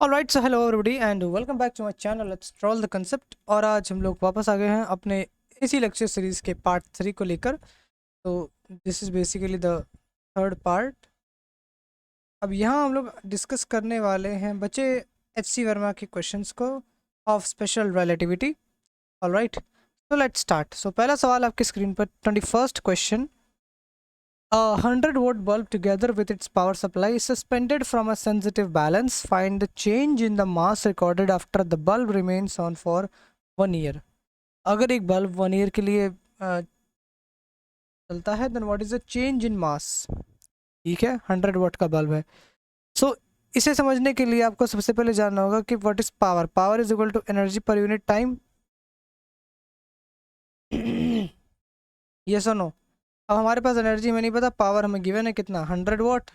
Alright, so hello everybody and welcome back to my channel let's troll the concept. और आज हम लोग वापस आ गए हैं अपने इसी लेक्चर सीरीज़ के पार्ट 3 को लेकर। तो this is basically the third part. अब यहाँ हम लोग डिस्कस करने वाले हैं बच्चे एच.सी. वर्मा के क्वेश्चंस को of special relativity. Alright, so let's start. So पहला सवाल आपकी स्क्रीन पर 21st question. A 100-watt bulb together with its power supply is suspended from a sensitive balance. Find the change in the mass recorded after the bulb remains on for 1 year. अगर एक bulb 1 year के लिए चलता है then what is the change in mass. ठीक है, 100 वाट का bulb है। सो इसे समझने के लिए आपको सबसे पहले जानना होगा कि what is power. Power is equal to energy per unit time. Yes और नो। अब हमारे पास एनर्जी में नहीं पता, पावर हमें गिवन है कितना 100 वाट,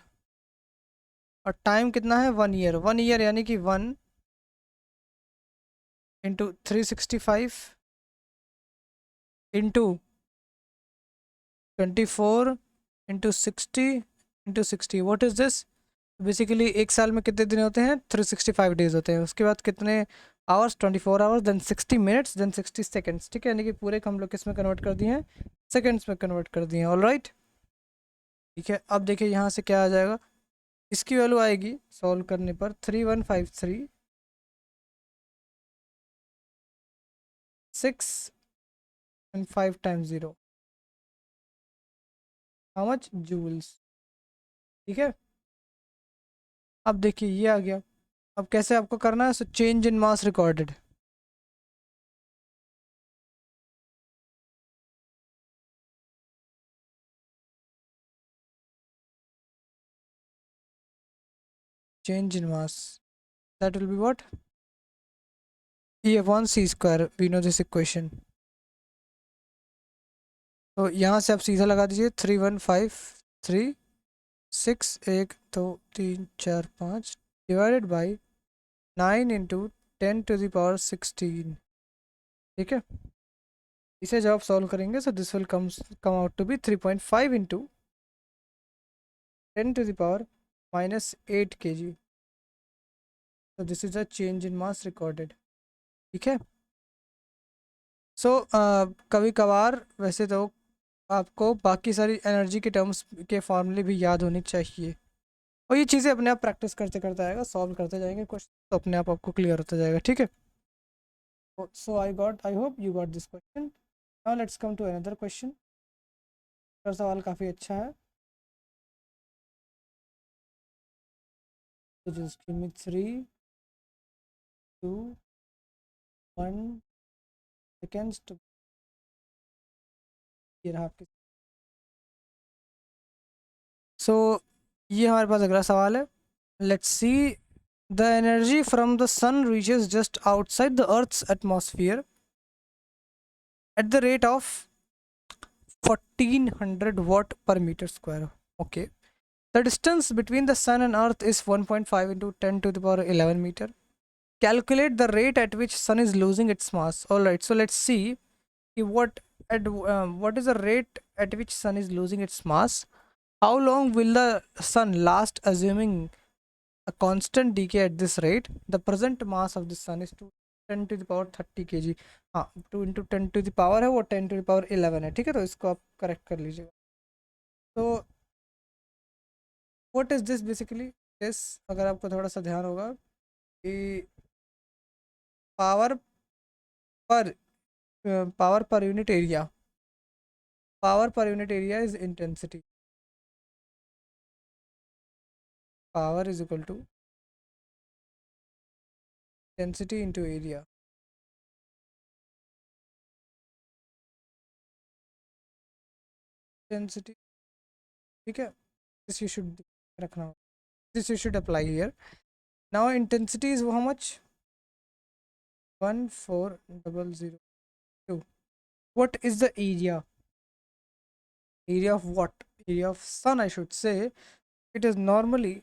और टाइम कितना है 1 ईयर। 1 ईयर यानी कि 1 × 365 into 24 × 60 what is this. Basically एक साल में कितने दिन होते हैं 365 डेज होते हैं। उसके बाद कितने hours 24 hours, then 60 minutes, then 60 seconds. ठीक है, यानी कि पूरे को हम लोग किस में कन्वर्ट कर दिए हैं, सेकेंड्स में कन्वर्ट कर दिए हैं। ऑल राइट, ठीक है। अब देखिए यहाँ से क्या आ जाएगा, इसकी वैल्यू आएगी सॉल्व करने पर 3153.6 and 5 times 0 how much joules. ठीक है, अब देखिए ये आ गया। अब कैसे आपको करना है, so change in mass recorded. Change in mass, that will be what, ये 1 c² we know this equation. तो यहाँ से आप सीधा लगा दीजिए 3153, 6 1 2 3 4 5 डिवाइडेड बाई 9 × 10⁻16। ठीक है, इसे जब आप सॉल्व करेंगे so this will come out to be 3.5 into 10⁻−8 kg। तो this is a change in mass recorded. ठीक है, सो कभी कभार वैसे तो आपको बाकी सारी एनर्जी के टर्म्स के फॉर्मूले भी याद होने चाहिए, और ये चीज़ें अपने आप प्रैक्टिस करते करते आएगा, सॉल्व करते जाएंगे क्वेश्चन तो अपने आप आपको क्लियर होता जाएगा। ठीक है, so I hope you got this question. Now let's come to another question. सवाल काफ़ी अच्छा है। तो just give me 3 2 1 seconds to, ये रहा आपके। सो ये हमारे पास अगला सवाल है। Let's see, the energy from the sun reaches just outside the earth's atmosphere at the rate of 1400 watt per meter square. Okay, the distance between the sun and earth is 1.5 into 10 to the power 11 meter. Calculate the rate at which sun is losing its mass. All right, so let's see what is the rate at which sun is losing its mass. How long will the sun last assuming a constant decay at this rate? The present mass of the sun is 10 to the power 30 kg। हाँ, 2 × 10 to the power है, वो 10 to the power 11 है। ठीक है, तो इसको आप correct कर लीजिएगा। तो what is this basically, this अगर आपको थोड़ा सा ध्यान होगा कि power per power per unit area, power per unit area is intensity. Power is equal to intensity into area. Intensity, ठीक है, दिस यू शुड रखना, this you should apply here. Now intensity is how much, 14002। what is the area of what, area of sun I should say. It is normally,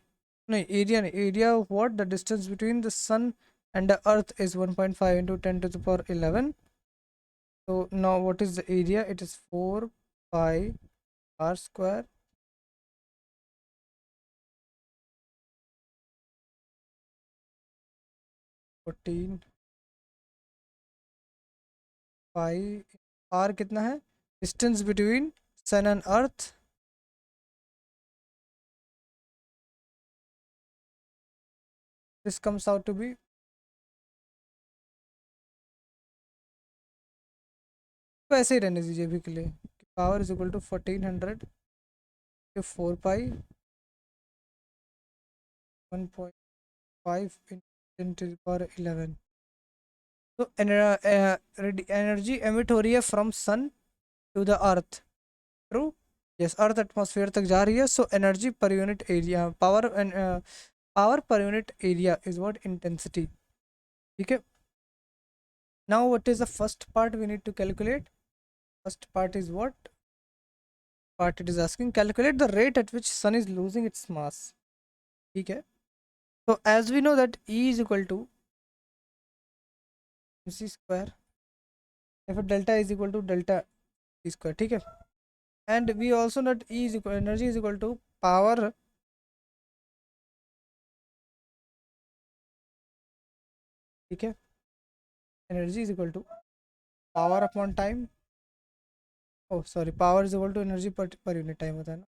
no, area of what, the distance between the sun and the earth is 1.5 into 10 to the power 11. So now what is the area, it is 4 pi r square 14 pi r कितना है, distance between sun and earth, this comes out to be, तो ऐसे ही रहने दीजिए अभी के लिए, power is equal to 1400 के 4 पाई 1.5 इंटू पावर 11। तो एनर्जी एमिट हो रही है from sun to the earth, true, yes, earth atmosphere तक जा रही है, so energy per unit area, power power per unit area is what, intensity. ठीक है, now what is the first part we need to calculate, first part is what, part it is asking calculate the rate at which sun is losing its mass. ठीक है, तो as we know that E is equal to mc square, या फिर delta is equal to delta t square. ठीक है, and we also note E is equal, energy is equal to power, ठीक है, energy is equal to power upon time, oh sorry, power is equal to energy per unit time होता है ना,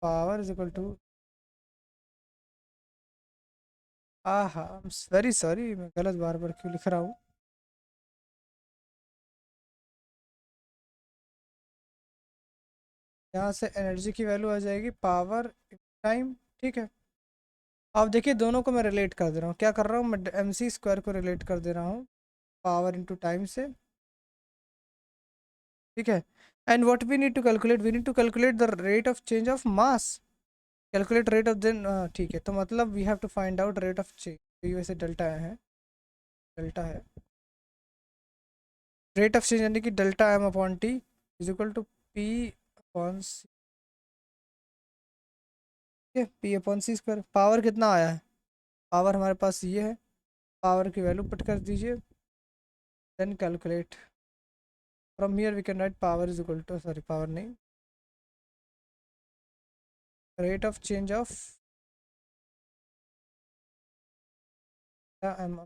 power is equal to, हाँ, very sorry, मैं गलत बार बार क्यों लिख रहा हूँ, यहाँ से एनर्जी की वैल्यू आ जाएगी पावर टाइम। ठीक है, अब देखिए दोनों को मैं रिलेट कर दे रहा हूँ, क्या कर रहा हूँ मैं, एम सी स्क्वायर को रिलेट कर दे रहा हूँ पावर इंटू टाइम से। ठीक है, and what we need to calculate, we need to calculate the rate of change of mass, calculate rate of then, ठीक है, तो मतलब we have to find out rate of change, ये वैसे delta है, डेल्टा है, रेट ऑफ चेंज यानी कि delta M upon T is equal to P upon C, P upon C square, power कितना आया है, पावर हमारे पास ये है, पावर की वैल्यू पुट कर दीजिए, then calculate, from here we can write power is equal to, sorry power नहीं, rate of change of M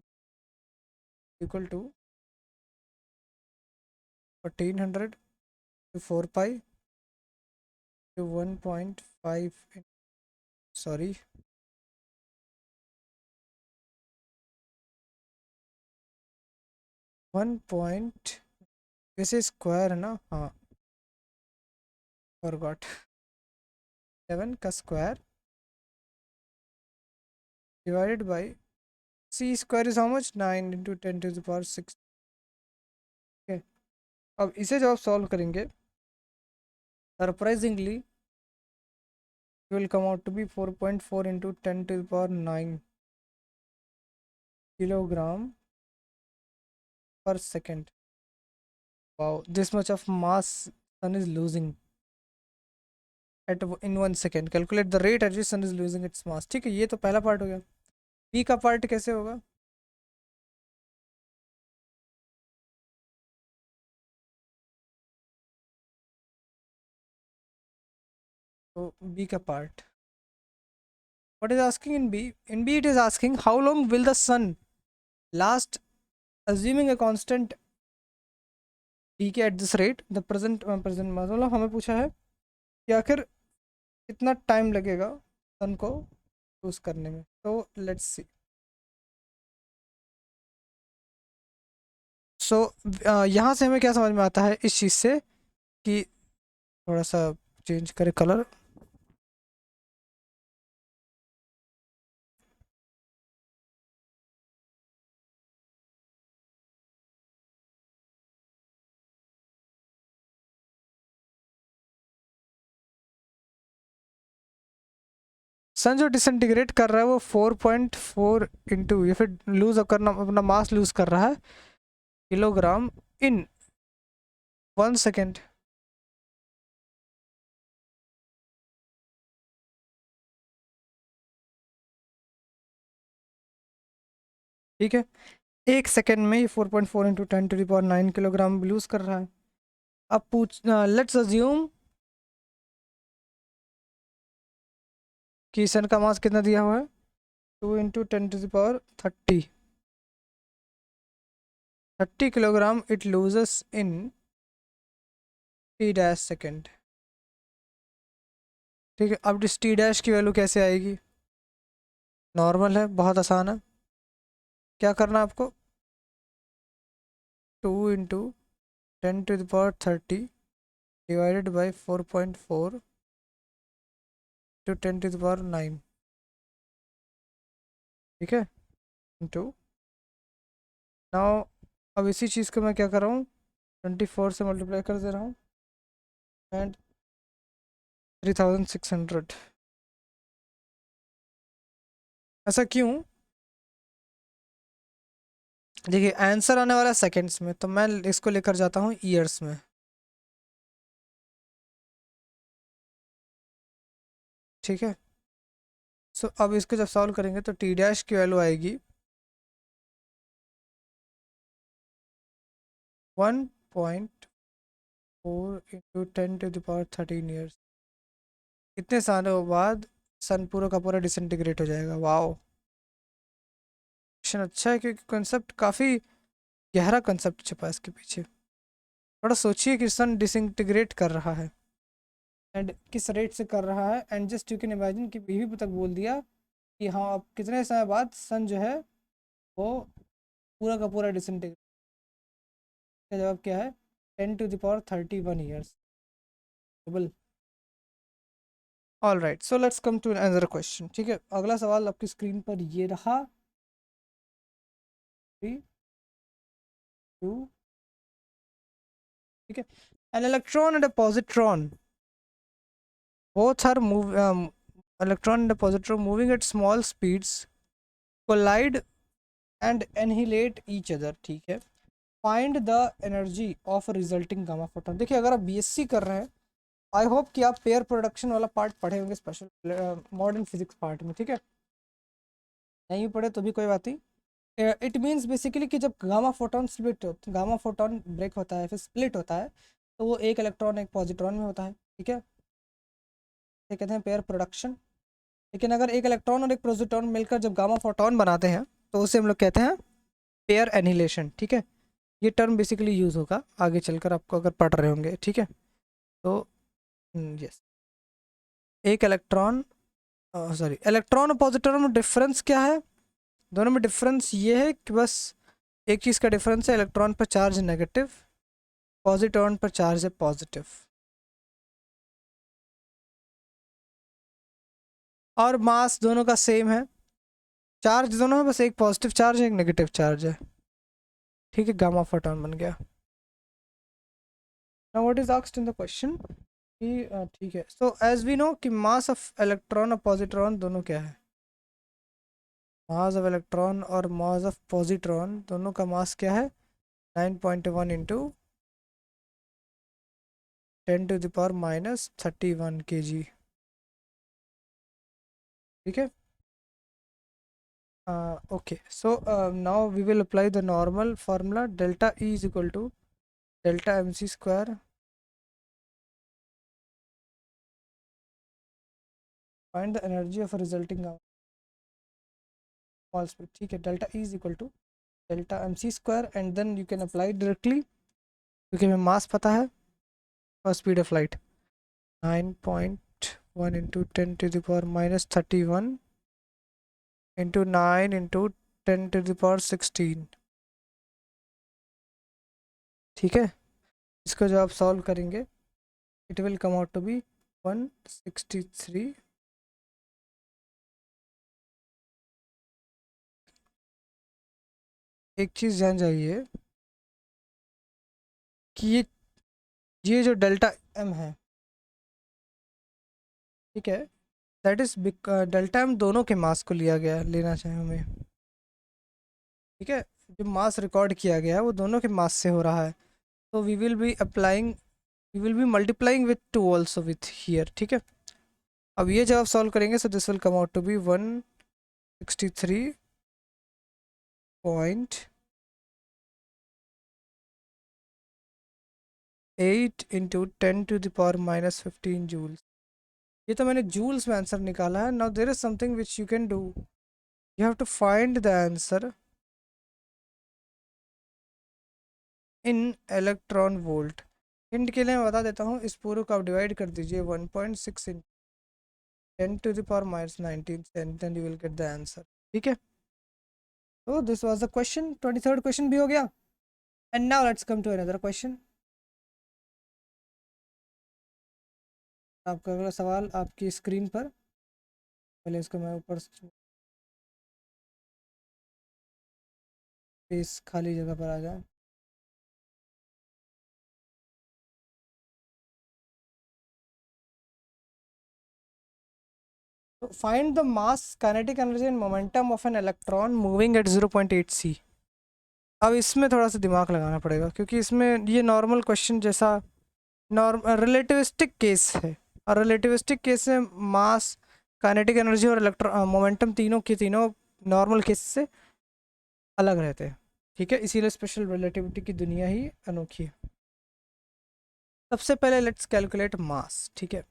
equal to 1400 to 4 pi to 1.5, sorry 1 point, वैसे स्क्वायर है ना, हाँ फॉरगॉट, 7 का square divided by C square is how much, 9 into 10⁶। ठीक है, अब इसे जब आप सॉल्व करेंगे surprisingly will come out to be 4.4 into 10⁹ kilogram per second. Wow, this much of mass sun is losing at in 1 second. Calculate the rate at which sun is losing its mass. ठीक है, ये तो पहला part हो गया, B का part कैसे होगा, तो बी का part, what is asking in B, in B it is asking how long will the sun last assuming a constant decay at this rate, the present मतलब हमें पूछा है कि आखिर कितना टाइम लगेगा सन को यूज करने में, तो लेट्स सी। सो यहाँ से हमें क्या समझ में आता है इस चीज़ से कि, थोड़ा सा चेंज करें कलर, सन जो डिसइंटीग्रेट कर रहा है वो 4.4 इंटू, या फिर लूज करना, अपना मास लूज कर रहा है किलोग्राम इन 1 सेकेंड। ठीक है, 1 सेकेंड में ये 4.4 इंटू 10⁹ किलोग्राम लूज कर रहा है। अब पूछ, लेट्स अज्यूम कि सन का मास कितना दिया हुआ है, 2 × 10⁻30, 30 किलोग्राम इट लूजेस इन t-सेकेंड। ठीक है, अब इस t- की वैल्यू कैसे आएगी? नॉर्मल है, बहुत आसान है। क्या करना है आपको, 2 × 10⁻30 डिवाइडेड बाई 4.4 टू 10⁻9। ठीक है, इंटू, नाउ अब इसी चीज़ को मैं क्या कर रहा हूँ, 24 से मल्टीप्लाई कर दे रहा हूँ एंड 3600। ऐसा क्यों? देखिए आंसर आने वाला है सेकेंड्स में, तो मैं इसको लेकर जाता हूँ ईयर्स में। ठीक है, सो अब इसको जब सॉल्व करेंगे तो t- की वैल्यू आएगी 1.4 × 10⁻13 ईयर्स। इतने सालों बाद सन पूरा का पूरा डिसइंटीग्रेट हो जाएगा। वाओ, क्वेश्चन अच्छा है क्योंकि कंसेप्ट काफ़ी गहरा कंसेप्ट छुपा है इसके पीछे। थोड़ा सोचिए कि सन डिसइंटीग्रेट कर रहा है एंड किस रेट से कर रहा है, and just you can imagine कि बीवी तक बोल दिया कि हाँ अब कितने समय बाद सन जो है वो पूरा का पूरा डिसइंटीग्रेट। का जवाब क्या है, 10⁻31 years. All right, so let's come to another question. ठीक है, अगला सवाल आपकी स्क्रीन पर ये रहा, 3, 2, ठीक है। An electron and a positron both are electron and a positron moving at small speeds collide and annihilate each other। ठीक है, find the energy of resulting gamma photon. देखिए अगर आप बीएससी कर रहे हैं, आई होप कि आप पेयर प्रोडक्शन वाला पार्ट पढ़े होंगे स्पेशल मॉडर्न फिजिक्स पार्ट में। ठीक है, नहीं पढ़े तो भी कोई बात नहीं। इट मीन्स बेसिकली कि जब गामा फोटोन ब्रेक होता है फिर स्प्लिट होता है, तो वो एक इलेक्ट्रॉन एक पॉजिट्रॉन में होता है। ठीक है, ये कहते हैं पेयर प्रोडक्शन। लेकिन अगर एक इलेक्ट्रॉन और एक प्रोटॉन मिलकर जब गामा फोटोन बनाते हैं तो उसे हम लोग कहते हैं पेयर एनिहिलेशन। ठीक है, ये टर्म बेसिकली यूज़ होगा आगे चलकर आपको अगर पढ़ रहे होंगे। ठीक है, तो यस, एक इलेक्ट्रॉन, सॉरी, इलेक्ट्रॉन और पॉजिट्रॉन में डिफरेंस क्या है? दोनों में डिफरेंस ये है कि बस एक चीज़ का डिफरेंस है, इलेक्ट्रॉन पर चार्ज नेगेटिव, पॉजिट्रॉन पर चार्ज है पॉजिटिव। और मास दोनों का सेम है, चार्ज दोनों है, बस एक पॉजिटिव चार्ज है एक नेगेटिव चार्ज है। ठीक है, गामा फोटोन बन गया। Now what is asked in the question कि ठीक है, सो एज वी नो कि मास ऑफ इलेक्ट्रॉन और पॉजिट्रॉन दोनों क्या है, मास ऑफ इलेक्ट्रॉन और मास ऑफ पॉजिट्रॉन दोनों का मास क्या है, 9.1 इंटू 10⁻31 kg। ठीक है, okay, so now we will apply the normal formula, delta E is equal to delta mc square, find the energy of a resulting small speed। ठीक है, delta E is equal to delta mc square and then you can apply it directly क्योंकि हमें मास पता है और speed of light 9.1 into 10⁻31 into 9 into 10⁻16। ठीक है, इसको जब आप सॉल्व करेंगे it will come out to be 163। एक चीज़ जान जाइए कि ये जो डेल्टा एम है, ठीक है, दैट इज डेल्टा एम दोनों के मास को लिया गया लेना चाहिए हमें। ठीक है, जो मास रिकॉर्ड किया गया है वो दोनों के मास से हो रहा है, तो we will be multiplying with 2 also with here. ठीक है, अब ये जब आप सॉल्व करेंगे so this will come out to be 163.8 into 10⁻−15 joules. ये तो मैंने जूल्स में आंसर निकाला है. Now there is something which you can do. You have to find the answer in electron volt. Hint के लिए मैं बता देता हूँ, इस पूरे को आप डिवाइड कर दीजिए 1.6 in 10⁻19 then you will get the answer. ठीक है. तो this was the question. 23rd question भी हो गया. And now let's come to another question. आपका अगला सवाल आपकी स्क्रीन पर. पहले इसको मैं ऊपर इस खाली जगह पर आ जाए. Find the mass kinetic energy and momentum of an electron moving at 0.8 c. अब इसमें थोड़ा सा दिमाग लगाना पड़ेगा क्योंकि इसमें ये नॉर्मल क्वेश्चन जैसा रिलेटिविस्टिक केस है. और रिलेटिविस्टिक केस में मास काइनेटिक एनर्जी और इलेक्ट्रॉन मोमेंटम तीनों के तीनों नॉर्मल केस से अलग रहते हैं. ठीक है. इसीलिए स्पेशल रिलेटिविटी की दुनिया ही अनोखी है. सबसे पहले लेट्स कैलकुलेट मास. ठीक है.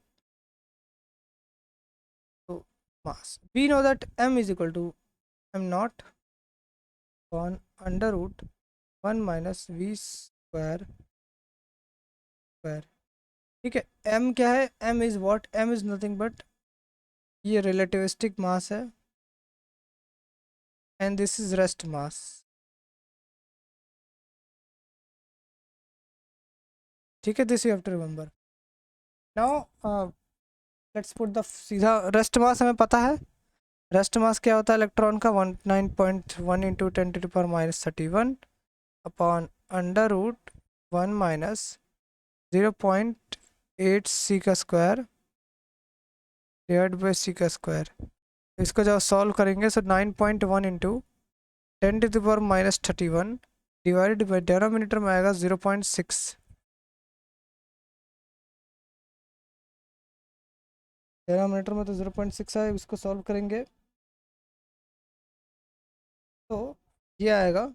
तो mass we know that m is equal to m not upon under root 1 minus we square square. ठीक है. m क्या है? m is what? m is nothing but ये रिलेटिविस्टिक मास है and this is rest mass. ठीक है. This you have to remember. Now let's put the सीधा rest mass हमें पता है. रेस्ट मास क्या होता है इलेक्ट्रॉन का? 19.1 into 10⁻31 upon under root 1 minus 0.8 C का स्क्वायर डिवाइड बाई सी का स्क्वायर. इसको जब सॉल्व करेंगे तो 9.1 इंटू 10⁻31 डिवाइडेड बाई डिनोमिनेटर में आएगा 0.6. डिनोमिनेटर में तो 0.6 है. इसको सॉल्व करेंगे तो ये आएगा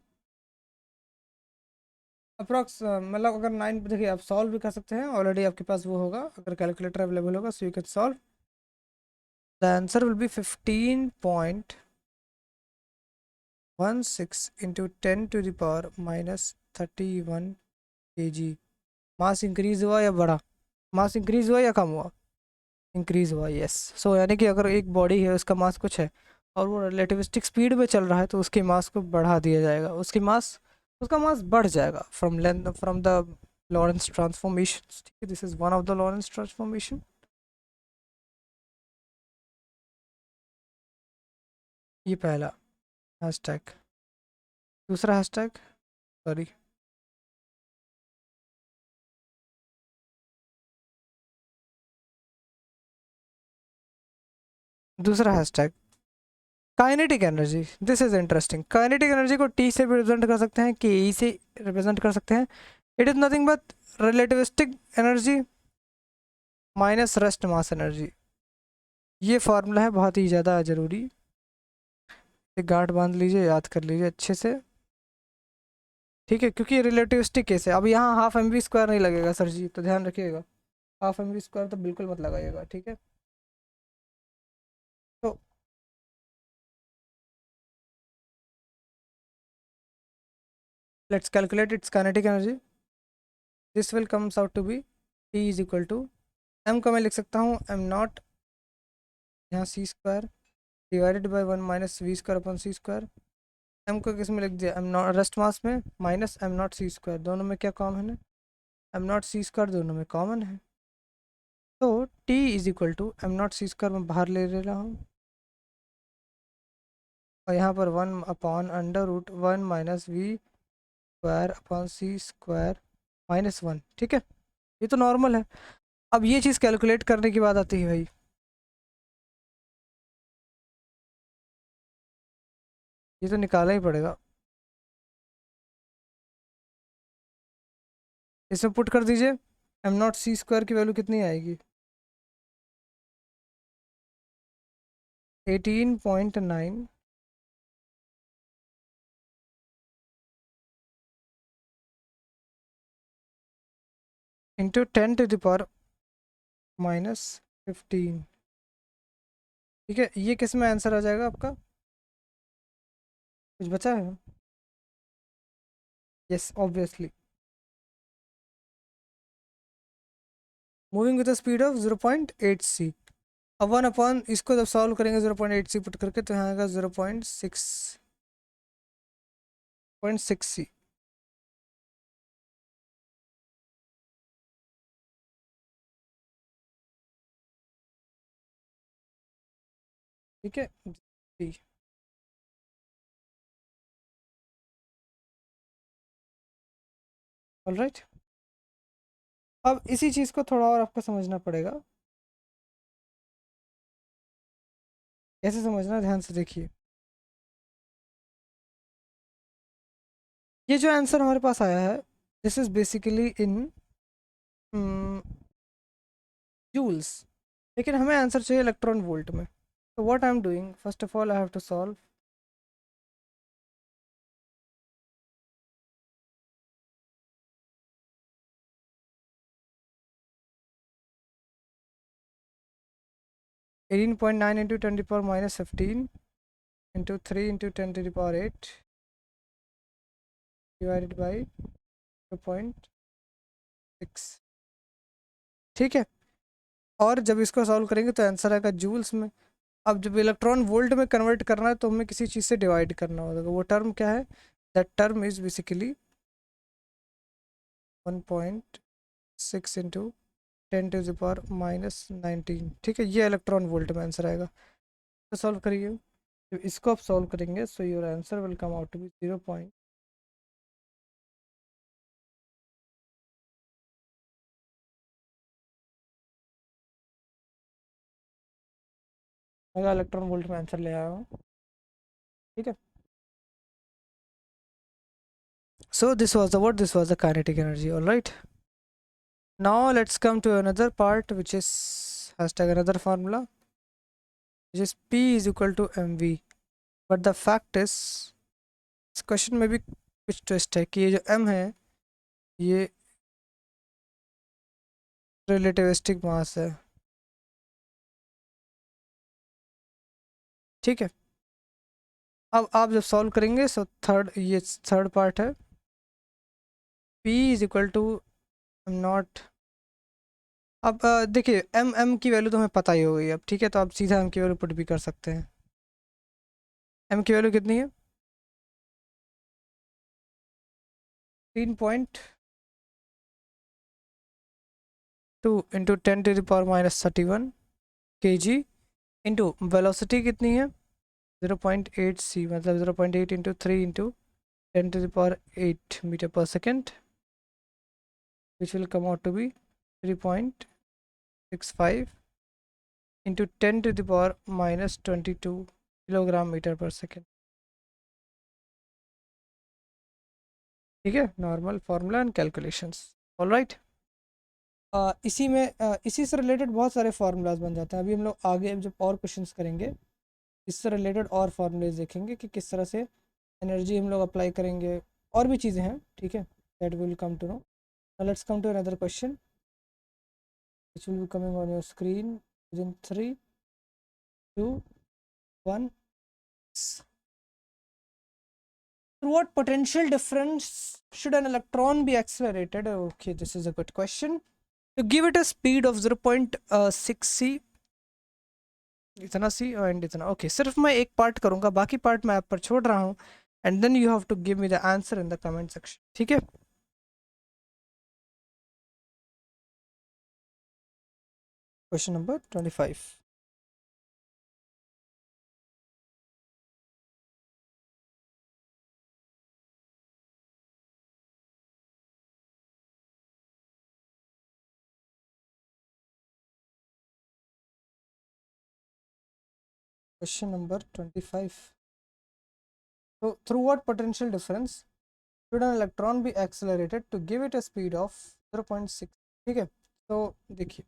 अप्रॉक्स मतलब अगर 9. देखिए आप सॉल्व भी कर सकते हैं. ऑलरेडी आपके पास वो होगा अगर कैलकुलेटर अवेलेबल होगा. So you can solve. The answer will be 15.16 into 10⁻31 kg. Mass increase हुआ या बढ़ा? मास इंक्रीज हुआ या कम हुआ? इंक्रीज हुआ. यस. सो यानी कि अगर एक बॉडी है उसका मास कुछ है और वो रिलेटिविस्टिक स्पीड में चल रहा है तो उसकी मास को बढ़ा दिया जाएगा. उसका मास बढ़ जाएगा फ्रॉम द लॉरेंस ट्रांसफॉर्मेशन. ठीक है. This is one of the Lorentz transformation. ये पहला हैशटैग. दूसरा हैशटैग सॉरी दूसरा hashtag kinetic energy. This is interesting. Kinetic energy को टी से भी रिप्रेजेंट कर सकते हैं, के ई से रिप्रेजेंट कर सकते हैं. It is nothing but relativistic energy minus rest mass energy. ये फार्मूला है बहुत ही ज़्यादा ज़रूरी. एक गांठ बांध लीजिए, याद कर लीजिए अच्छे से. ठीक है. क्योंकि रिलेटिविस्टिक केस है. अब यहाँ हाफ एम वी स्क्वायर नहीं लगेगा सर जी, तो ध्यान रखिएगा. हाफ एम वी स्क्वायर तो बिल्कुल मत लगाइएगा. ठीक है. तो let's calculate its kinetic energy. This will comes out to be T is equal to M को मैं लिख सकता हूँ एम नॉट यहाँ C square divided by 1 minus we square upon C square. M को किस में लिख दिया? एम नॉट रेस्ट मास में minus M not C square. दोनों में क्या कॉमन है? एम नॉट सी स्क्वायर दोनों में कॉमन है. तो T is equal to M not C square में बाहर ले रहा हूँ और यहाँ पर 1 upon under root 1 minus we square upon C square -1. ठीक है. ये तो नॉर्मल है. अब ये चीज़ कैलकुलेट करने की बात आती है भाई. ये तो निकालना ही पड़ेगा. इसमें पुट कर दीजिए. एम नॉट सी स्क्वायर की वैल्यू कितनी आएगी? 18.9 इंटू 10⁻⁻15. ठीक है, ये किस में आंसर आ जाएगा आपका? कुछ बचा है? Yes obviously, moving with the speed of 0.8 सी। अब 1 अपॉन इसको जब सॉल्व करेंगे 0.8 सी पुट करके, तो यहाँ आएगा 0.6 सी। ठीक है जी। ऑलराइट, अब इसी चीज़ को थोड़ा और आपको समझना पड़ेगा। कैसे समझना, ध्यान से देखिए। ये जो आंसर हमारे पास आया है, this is basically in joules, लेकिन हमें आंसर चाहिए इलेक्ट्रॉन वोल्ट में। तो what I am doing, first of all I have to solve. Eighteen point nine into 10⁻⁻15 into 3 into 10⁸ divided by 2.6। ठीक है, और जब इसको सॉल्व करेंगे तो आंसर आएगा जूल्स में। अब जब इलेक्ट्रॉन वोल्ट में कन्वर्ट करना है तो हमें किसी चीज़ से डिवाइड करना होगा। वो टर्म क्या है? That term is basically 1.6 into 10⁻⁻19। ठीक है, ये इलेक्ट्रॉन वोल्ट में आंसर आएगा। तो सॉल्व करिए, जब इसको आप सॉल्व करेंगे so your answer will come out to be 0 point mega electron volt में आंसर ले आया हूँ। ठीक है, so this was the what, this was the kinetic energy. All right, now let's come to another part, which is hashtag another formula, which is P is equal to mv। but the fact is इस question में भी कुछ twist है कि ये जो m है ये रिलेटिविस्टिक मास है। ठीक है, अब आप जब सॉल्व करेंगे सो ये थर्ड पार्ट है, P is equal to naught. अब देखिए m की वैल्यू तो हमें पता ही हो गई अब। ठीक है, तो आप सीधा m की वैल्यू पुट भी कर सकते हैं। m की वैल्यू कितनी है? 3.2 इंटू 10⁻⁻31 kg इंटू वेलोसिटी कितनी है? 0.8 c, मतलब 0.8 into 3 into 10⁸ metre per second, which will come out to be 3.65 into 10⁻⁻22 kilogram metre per second. ठीक है, normal formula and calculations. Alright, इसी में इसी से रिलेटेड बहुत सारे फार्मूलाज बन जाते हैं। अभी हम लोग आगे जब और क्वेश्चंस करेंगे इससे रिलेटेड और फार्मूलेज देखेंगे कि किस तरह से एनर्जी हम लोग अप्लाई करेंगे, और भी चीज़ें हैं। ठीक है, that will come to no. Let's come to another question which will be coming on your screen within 3 2 1। through what potential difference should an electron be accelerated? Okay, this is a good question. To give it a speed of 0.6 c, इतना सी and इतना। Okay, सिर्फ मैं एक part करूंगा, बाकी part मैं आप पर छोड़ रहा हूँ, and then you have to give me the answer in the comment section. ठीक है, क्वेश्चन नंबर 25। Question number 25। तो through what potential difference should an electron be accelerated to give it a speed of 0.6? ठीक है, तो देखिए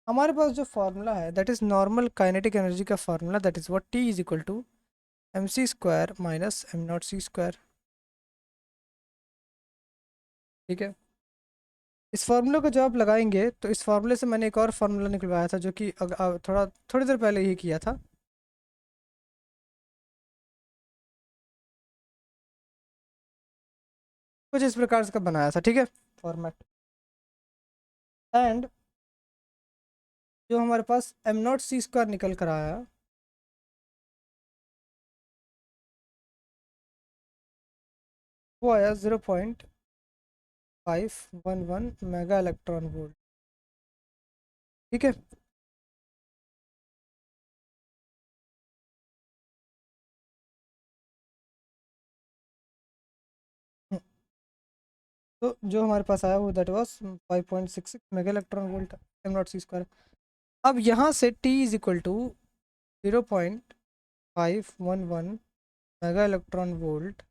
हमारे पास जो formula है that is normal kinetic energy का formula, that is what T is equal to mc² minus m0c²। ठीक है, इस फार्मूले को जब आप लगाएंगे तो इस फार्मूले से मैंने एक और फार्मूला निकलवाया था जो कि थोड़ी देर पहले ही किया था। कुछ इस प्रकार का बनाया था, ठीक है, फॉर्मेट। एंड जो हमारे पास एम नॉट सी स्क्वायर निकल कर आया, वो आया 0.511 मेगा इलेक्ट्रॉन वोल्ट, ठीक है। तो जो हमारे पास आया वो that was 5.66 mega electron volt M not C square. अब यहाँ से T is equal to 0.511 mega electron volt,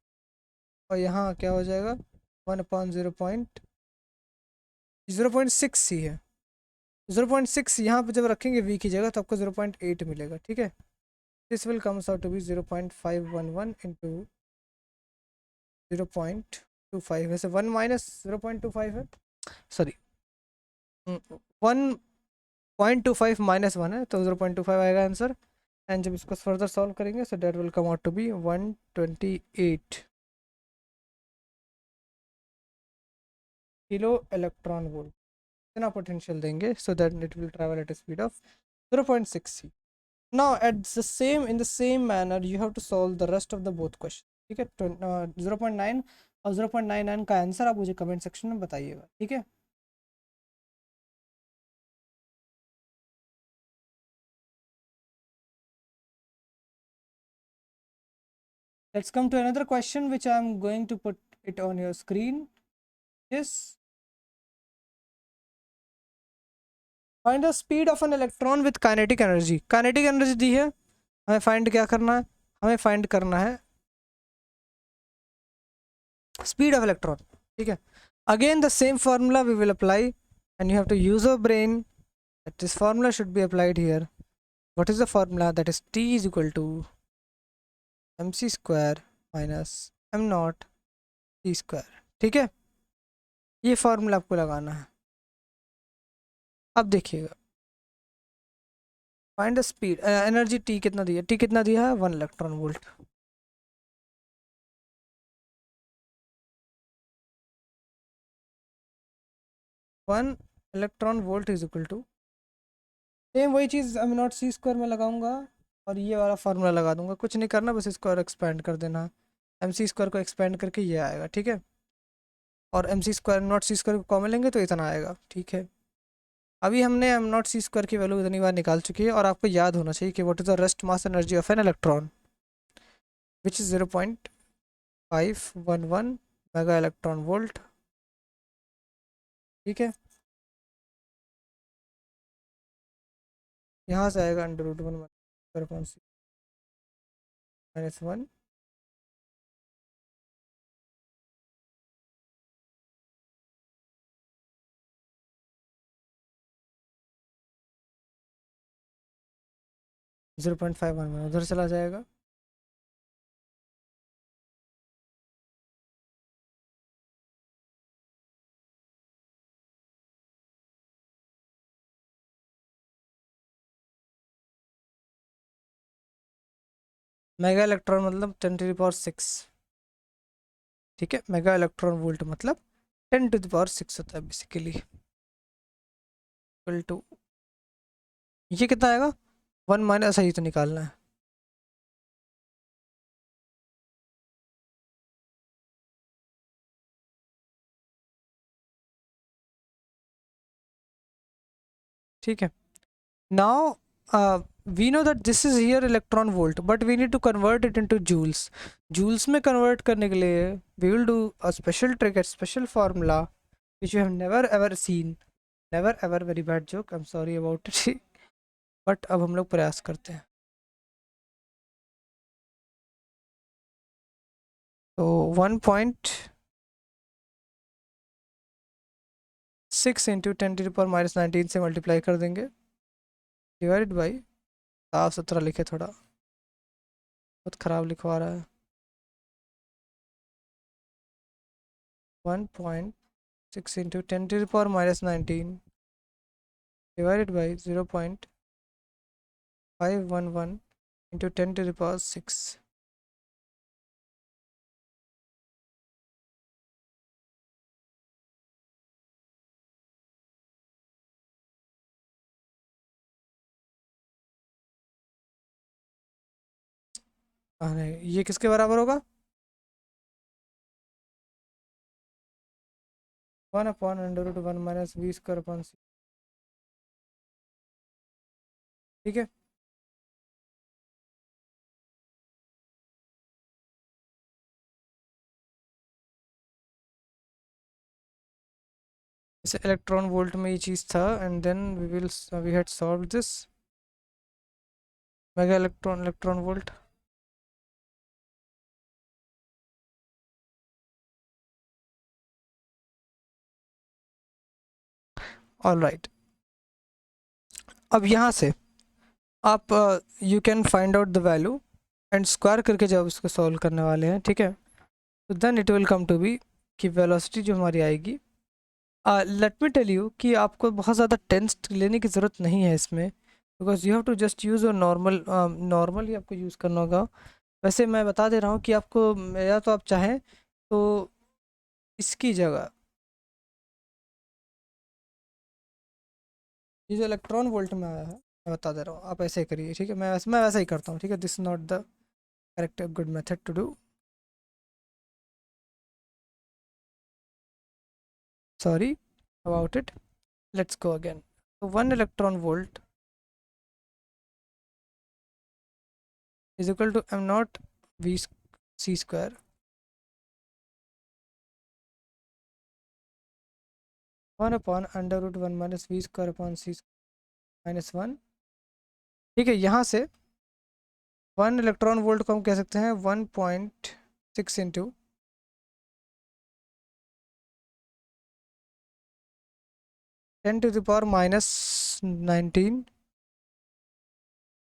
और यहाँ क्या हो जाएगा, 1/0.6 ही है। 0.6 यहाँ पे जब रखेंगे वी की जगह तो आपको 0.8 मिलेगा, ठीक है। This will comes out to be 0.511 into 0.25, वैसे 1 माइनस 0.25 है, सॉरी 1.25 माइनस 1 है, तो 0.25 आएगा आंसर। एंड जब इसको फर्दर सॉल्व करेंगे so that will come out to be 128 kilo electron volt. इतना पोटेंशियल देंगे so that it will travel at a speed of 0.6 c। now at the same in the same manner you have to solve the rest of the both question, ठीक है। 0.9 और 0.99 का answer आप मुझे comment section में बताइएगा, ठीक है। Let's come to another question which I am going to put it on your screen. Yes, find the speed of an electron with kinetic energy। kinetic energy दी है, हमें फाइंड क्या करना है, हमें फाइंड करना है स्पीड ऑफ इलेक्ट्रॉन, ठीक है। Again the same formula we will apply and you have to use a brain, this formula should be applied here. What is the formula, that is T is equal to M C square minus M not T square, ठीक है। ये formula आपको लगाना है। अब देखिएगा, find the speed energy T कितना दिया, टी कितना दिया है 1 electron volt. One electron volt is equal to, same वही चीज़ एम नॉट सी स्क्वायर में लगाऊंगा और ये वाला फार्मूला लगा दूंगा, कुछ नहीं करना, बस इसको और एक्सपेंड कर देना। एम सी स्क्वायर को एक्सपेंड करके ये आएगा, ठीक है। और M C square not C square को कॉमन लेंगे तो इतना आएगा, ठीक है। अभी हमने एम नॉट सी स्क्वायर की वैल्यू इतनी बार निकाल चुकी है, और आपको याद होना चाहिए कि what is the rest mass energy of an electron which is 0.511 mega electron volt, ठीक है। यहाँ से आएगा √1 -1 0.511 उधर चला जाएगा। मेगा इलेक्ट्रॉन मतलब 10⁶, ठीक है। मेगा इलेक्ट्रॉन वोल्ट मतलब 10⁶ होता है बेसिकली, इक्वल टू ये कितना आएगा 1 माइनस, सही तो निकालना है। ठीक है। Now we know that this is here electron volt, but we need to convert it into joules. Joules में कन्वर्ट करने के लिए we will do a special trick, a special formula which you have never ever seen, never ever, very bad joke, I'm sorry about it but अब हम लोग प्रयास करते हैं। तो 1.6 इंटू 10⁻⁻19 से मल्टीप्लाई कर देंगे, डिवाइडेड बाई, साफ सुथरा लिखे, थोड़ा बहुत ख़राब लिखवा रहा है, 1.6 इंटू 10⁻⁻19 divided by 0.511 into 10⁶। नहीं, ये किसके बराबर होगा? 1/√1 - v² / ठीक है। जैसे इलेक्ट्रॉन वोल्ट में ये चीज़ था, and then we had solve this mega electron volt. All right, अब यहाँ से आप you can find out the value and square करके जब इसको सॉल्व करने वाले हैं, ठीक है, तो then it will come to be कि वेलोसिटी जो हमारी आएगी, लेट मी टेल यू कि आपको बहुत ज़्यादा टेंस लेने की ज़रूरत नहीं है इसमें, because you have to just use your normal ही आपको यूज़ करना होगा। वैसे मैं बता दे रहा हूँ कि आपको, या तो आप चाहें तो इसकी जगह ये जो इलेक्ट्रॉन वोल्ट में आया है, मैं बता दे रहा हूँ, आप ऐसे ही करिए, ठीक है। मैं वैसा ही करता हूँ, ठीक है। This is not the correct good method to do, sorry about it. Let's go again. तो 1 electron volt is equal to m0 v c square 1/√1 - v² / c -1, ठीक है। यहाँ से 1 इलेक्ट्रॉन वोल्ट को हम कह सकते हैं 1.6 into 10⁻⁻19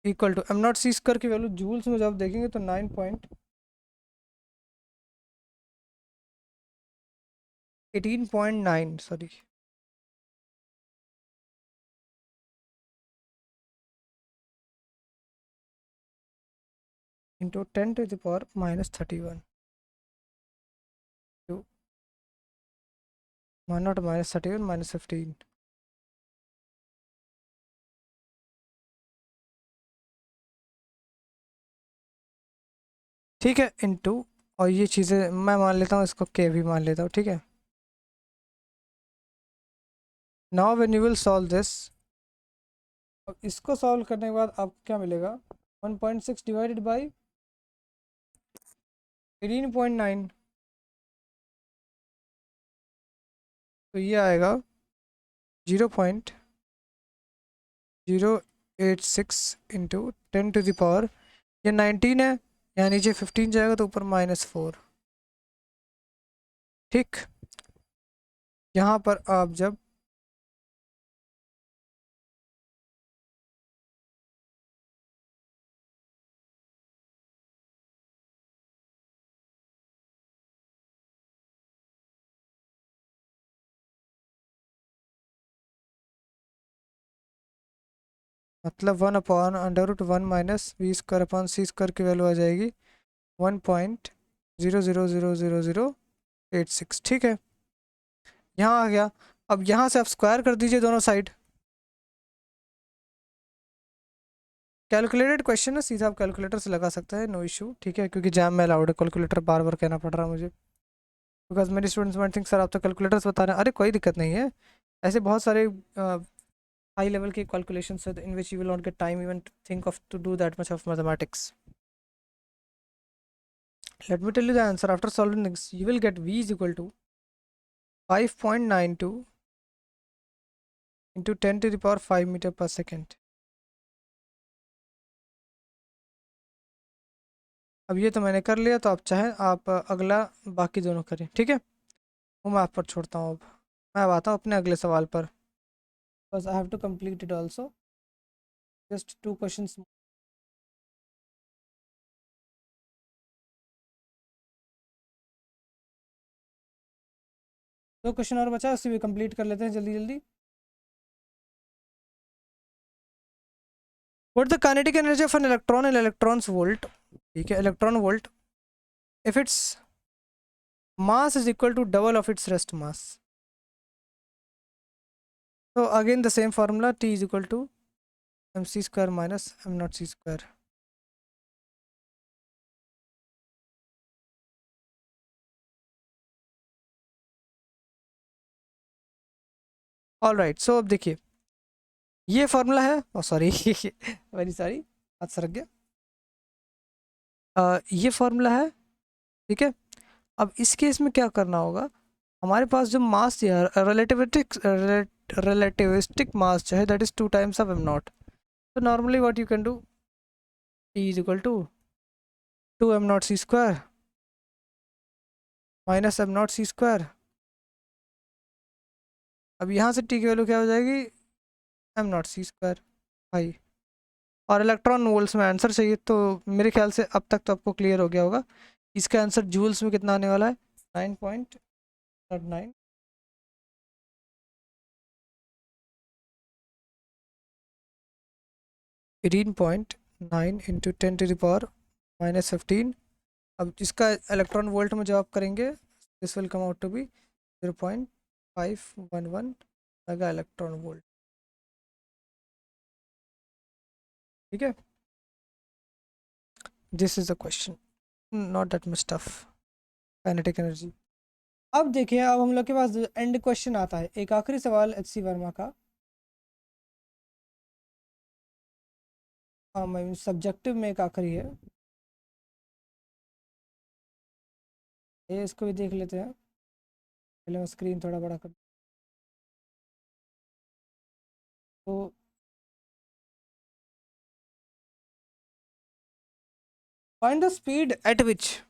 equal to m0 c square की वैल्यू जूल्स में जब देखेंगे तो 9.18.9, सॉरी, इंटू 10⁻31 टू 1 -31 - 15, ठीक है, इंटू, और ये चीज़ें मैं मान लेता हूँ, इसको के भी मान लेता हूँ, ठीक है। Now when you will solve this, अब इसको सॉल्व करने के बाद आपको क्या मिलेगा? 1.6 डिवाइडेड बाई 18.9, तो ये आएगा 0.086 इंटू 10⁻, ये 19 है, यहाँ नीचे 15 जाएगा तो ऊपर -4, ठीक। यहाँ पर आप जब मतलब 1/√1 - v² / c² की वैल्यू आ जाएगी 1.00000086, ठीक है। यहाँ आ गया। अब यहाँ से आप स्क्वायर कर दीजिए दोनों साइड। कैलकुलेटेड क्वेश्चन है, सीधा आप कैलकुलेटर से लगा सकते हैं, नो इशू, ठीक है, क्योंकि जैम में अलाउड है कैलकुलेटर, बार बार कहना पड़ रहा है मुझे, बिकॉज मेरी स्टूडेंट्स माइट थिंक सर आप तो कैलकुलेटर्स बता रहे हैं। अरे कोई दिक्कत नहीं है, ऐसे बहुत सारे हाई लेवल के कैलकुलेशंस है in which you will not get time even think of to do that much of mathematics. Let me tell you the answer. After solving this, you will get v is equal to 5.92 into 10⁵ meter per second. अब ये तो मैंने कर लिया, तो आप चाहें आप अगला बाकी दोनों करें, ठीक है। वो मैं आप पर छोड़ता हूँ। अब मैं अब आता हूँ अपने अगले सवाल पर, बस I have to complete it also, just 2 questions. दो क्वेश्चन और बचा है, उसी भी कंप्लीट कर लेते हैं जल्दी जल्दी। What the kinetic energy of an electron in electrons volt, ठीक है, electron volt, if it's mass is equal to double of its rest mass. So again the same formula, T is equal to mc² - m0 c²। All right, so अब देखिए ये formula है, ओ sorry very sorry, हाथ सरक गया। ये formula है, ठीक है। अब इस केस में क्या करना होगा, हमारे पास जो मास दिया रिलेटिविस्टिक मास जो है that is 2 times of M not. तो normally what you can do, T is equal to 2m0 c² minus m0 c²। अब यहाँ से टी की वैल्यू क्या हो जाएगी, m0 c², भाई। और इलेक्ट्रॉन वोल्ट्स में आंसर चाहिए, तो मेरे ख्याल से अब तक तो आपको क्लियर हो गया होगा। इसका आंसर जूल्स में कितना आने वाला है, 9.9, 18.9 इंटू 10⁻⁻15। अब इसका इलेक्ट्रॉन वोल्ट में जब आप करेंगे, this will come out to be 0.511 mega electron volt, ठीक है। This is the question, not that much tough, kinetic energy. अब देखिए, अब हम लोग के पास एंड क्वेश्चन आता है, एक आखिरी सवाल एच.सी. वर्मा का। हाँ, सब्जेक्टिव में एक आखिरी है, ये इसको भी देख लेते हैं। पहले मैं स्क्रीन थोड़ा बड़ा कर, तो find the speed at which,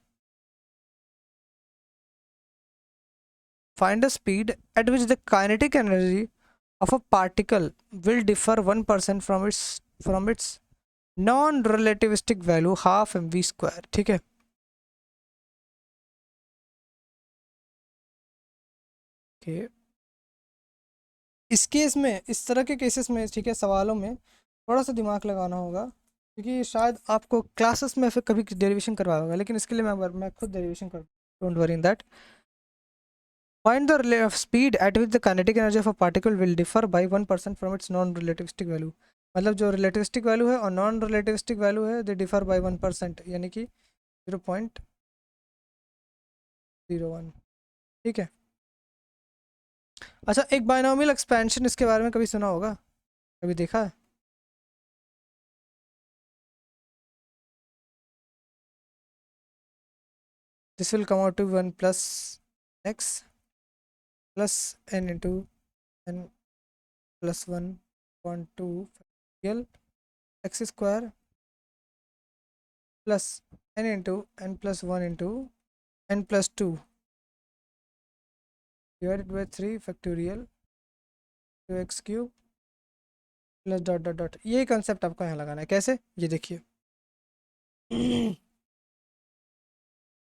find the speed at which the kinetic energy of a particle will differ 1% from its non-relativistic value half mv², ठीक है। okay. इस केस में, इस तरह के केसेस में, ठीक है, सवालों में थोड़ा सा दिमाग लगाना होगा, क्योंकि शायद आपको क्लासेस में फिर कभी डेरिवेशन करवाया होगा, लेकिन इसके लिए मैं खुद डेरिवेशन कर, don't worry in that. Find the speed at which the kinetic energy of a particle will differ by 1% from its non-relativistic value। मतलब जो रिलेटिविस्टिक वैल्यू है और नॉन रिलेटिविस्टिक वैल्यू है, दे डिफर बाय 1%, यानी कि 0.01, ठीक है। अच्छा, एक बायनोमियल एक्सपेंशन, इसके बारे में कभी सुना होगा, कभी देखा है? This will come out to 1 plus x plus n into n plus 1 real x² plus n into n plus 1 into n plus 2 divided by 3 factorial 2x³ plus dot dot dot. ये कंसेप्ट आपको यहाँ लगाना है, कैसे, ये देखिए।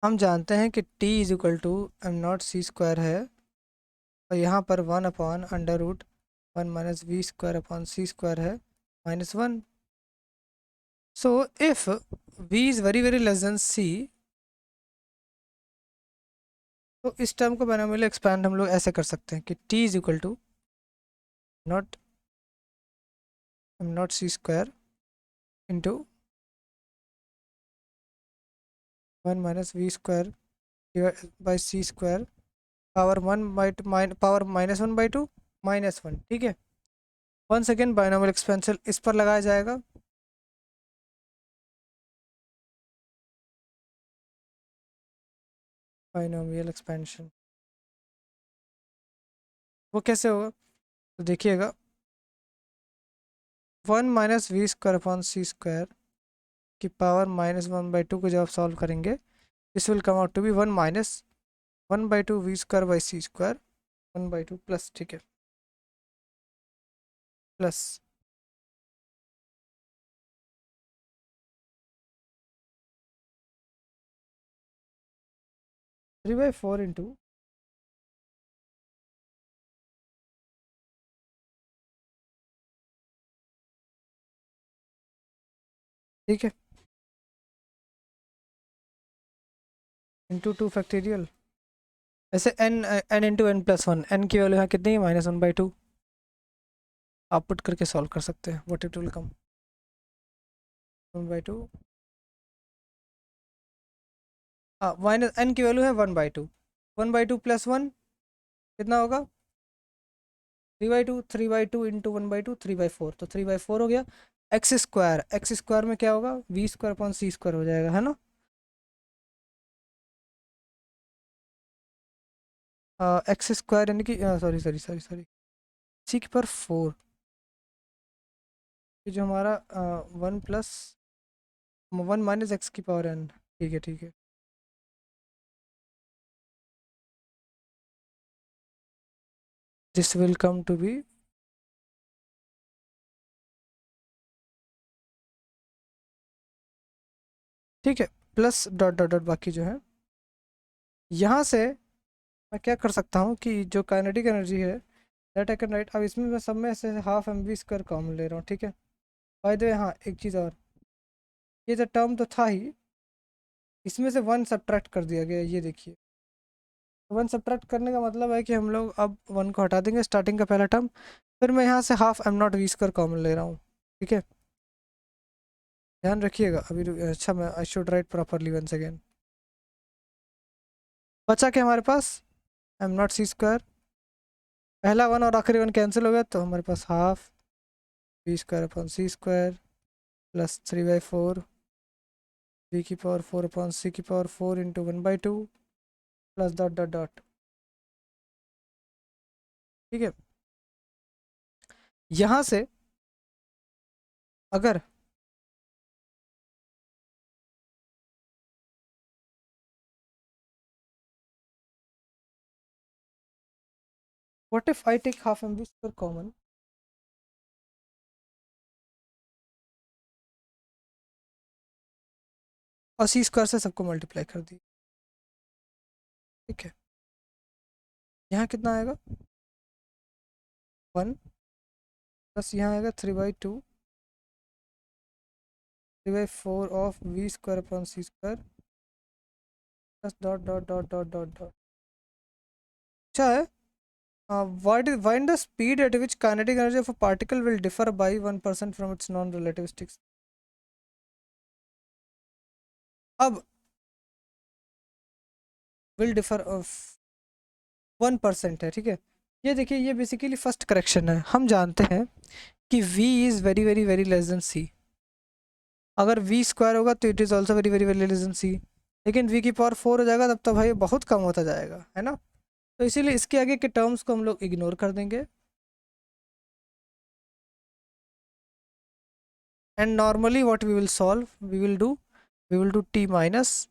हम जानते हैं कि t is equal to m0 c² है, और यहाँ पर 1/√1 - v² अपॉन c² है -1। So if v is very very less than c, तो इस टर्म को बायनोमियल एक्सपैंड हम लोग ऐसे कर सकते हैं कि t is equal to not m0 c² into 1 - v² by c² power 1/2 power -1/2 -1, ठीक है। वन सेकेंड, बायनोमियल एक्सपेंशन इस पर लगाया जाएगा, बायनोमियल एक्सपेंशन वो कैसे होगा, तो देखिएगा, 1 - v² अपॉन c² की पावर -1/2 को जब आप सॉल्व करेंगे, this will come out to be 1 - 1/2 v² by c² 1/2 plus, ठीक है, प्लस 3/4 इंटू, ठीक है, इंटू 2 फैक्टोरियल। ऐसे n into n plus 1, n की वैल्यू है कितनी, -1/2। आप पुट करके सॉल्व कर सकते हैं, व्हाट इट विल कम, 1/2, हाँ, माइनस n की वैल्यू है 1/2, 1/2 प्लस 1 कितना होगा, 3/2 इंटू 1/2 3/4, तो 3/4 हो गया। एक्स स्क्वायर में क्या होगा, V square upon C square हो जाएगा, है ना। एक्स स्क्वायर यानी कि sorry sorry sorry sorry, C की पावर 4, ये जो हमारा 1 + 1 - x⁴n, ठीक है ठीक है। This will come to be, ठीक है, प्लस डॉट डॉट डॉट बाकी जो है। यहाँ से मैं क्या कर सकता हूँ कि जो काइनेटिक एनर्जी है दैट आई कैन राइट, अब इसमें मैं सब में से half M we square common ले रहा हूँ, ठीक है। बाय द वे हाँ, एक चीज़ और, ये जो टर्म तो था ही, इसमें से 1 सब्ट्रैक्ट कर दिया गया, ये देखिए। 1 सब्ट्रैक्ट करने का मतलब है कि हम लोग अब 1 को हटा देंगे, स्टार्टिंग का पहला टर्म, फिर मैं यहाँ से half M not V square common ले रहा हूँ, ठीक है। ध्यान रखिएगा अभी अच्छा, मैं I should write properly once again. बचा क्या हमारे पास, एम नॉट सी स्क्वायर, पहला 1 और आखिरी 1 कैंसिल हो गया, तो हमारे पास half v square upon C square plus 3/4 v की पावर 4 अपॉन सी की power 4 into 1/2 plus dot dot dot, ठीक है। यहाँ से अगर what if I take half M we square common, और सी स्क्वायर से सबको मल्टीप्लाई कर दी, ठीक है। यहाँ कितना आएगा 1, प्लस यहाँ आएगा 3/2 of V square upon C square plus dot dot dot dot dot dot, अच्छा है। Why the speed at which kinetic energy of a particle will differ by 1% from its non-relativistic? अब will differ of 1% है, ठीक है। ये देखिए, ये basically first correction है। हम जानते हैं कि v is very very very less than c, अगर v स्क्वायर होगा तो it is also very very very less than c, लेकिन v की पावर 4 हो जाएगा तब तो भाई बहुत कम होता जाएगा, है ना। तो इसीलिए इसके आगे के टर्म्स को हम लोग इग्नोर कर देंगे, and normally what we will solve, we will do t minus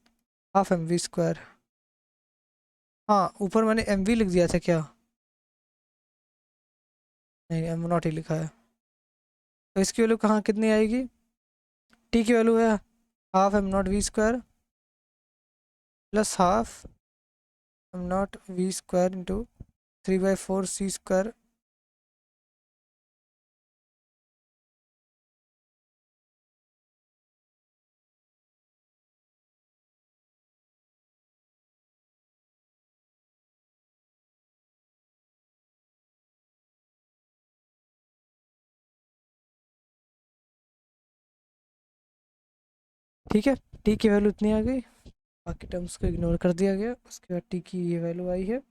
half M we square. हाँ, ऊपर मैंने एम वी लिख दिया था क्या, नहीं एम नॉट ही लिखा है, तो इसकी वैल्यू कहाँ कितनी आएगी, टी की वैल्यू है half M not V square plus half M not V square into 3/4 C square, ठीक है। टी की वैल्यू इतनी आ गई, बाकी टर्म्स को इग्नोर कर दिया गया, उसके बाद टी की ये वैल्यू आई है।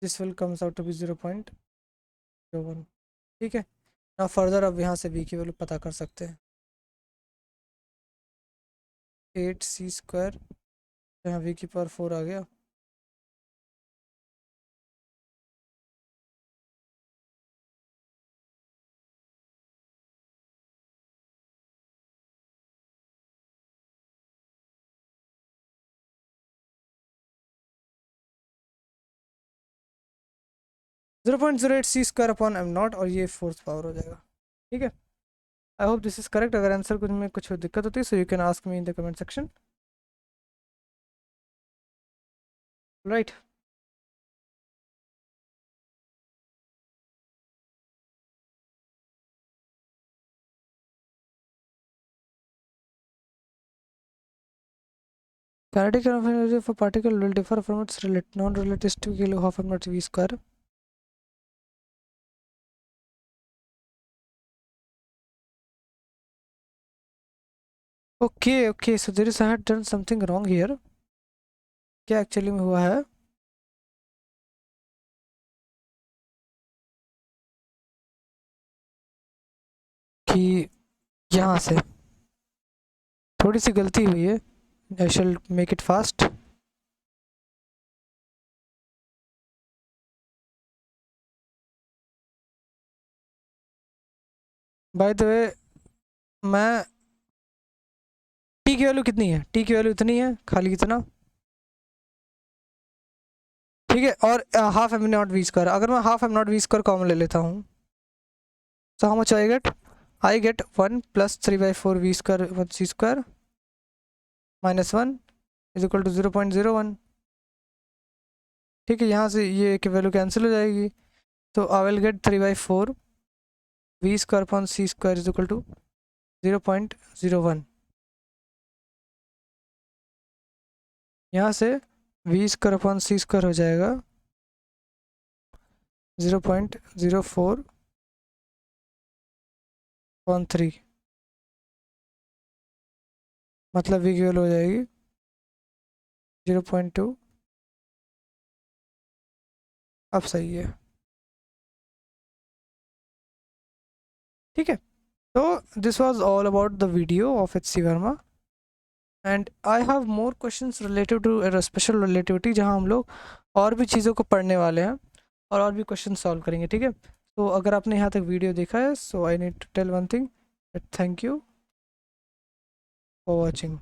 0.01, ठीक है। ना फर्दर अब यहाँ से बी की वैल्यू पता कर सकते हैं, 8c² यहाँ वी की पावर 4 आ गया, 0.08c² अपॉन एम नॉट, और ये फोर्थ पावर हो जाएगा, ठीक है। I hope this is correct. अगर आंसर कुछ में कुछ दिक्कत होती है so you can ask me in the comment section, right. Kinetic energy of a particle will differ from its non-relativistic half mc v square. Okay, so there is I had done something wrong here. क्या actually में हुआ है? कि यहाँ से थोड़ी सी गलती हुई है. I shall make it fast. By the way, मैं टी की वैल्यू कितनी है? टी की वैल्यू इतनी है, खाली इतना, ठीक है. और half M not V square, अगर मैं half M not V square common ले लेता हूँ तो how much I get 1 + 3/4 V square 1 C square -1 = 0.01. ठीक है, यहाँ से ये की वैल्यू कैंसिल हो जाएगी, तो I will get 3/4 V square upon C square = 0.01. यहाँ से V square upon C square हो जाएगा 0.0413, मतलब वी की वैल्यू हो जाएगी 0.2. अब सही है, ठीक है. तो this was all about the video of H C Verma, and I have more questions related to special relativity, जहां हम लोग और भी चीज़ों को पढ़ने वाले हैं और भी क्वेश्चन सॉल्व करेंगे, ठीक है. तो अगर आपने यहाँ तक वीडियो देखा है, so I need to tell one thing, thank you for watching.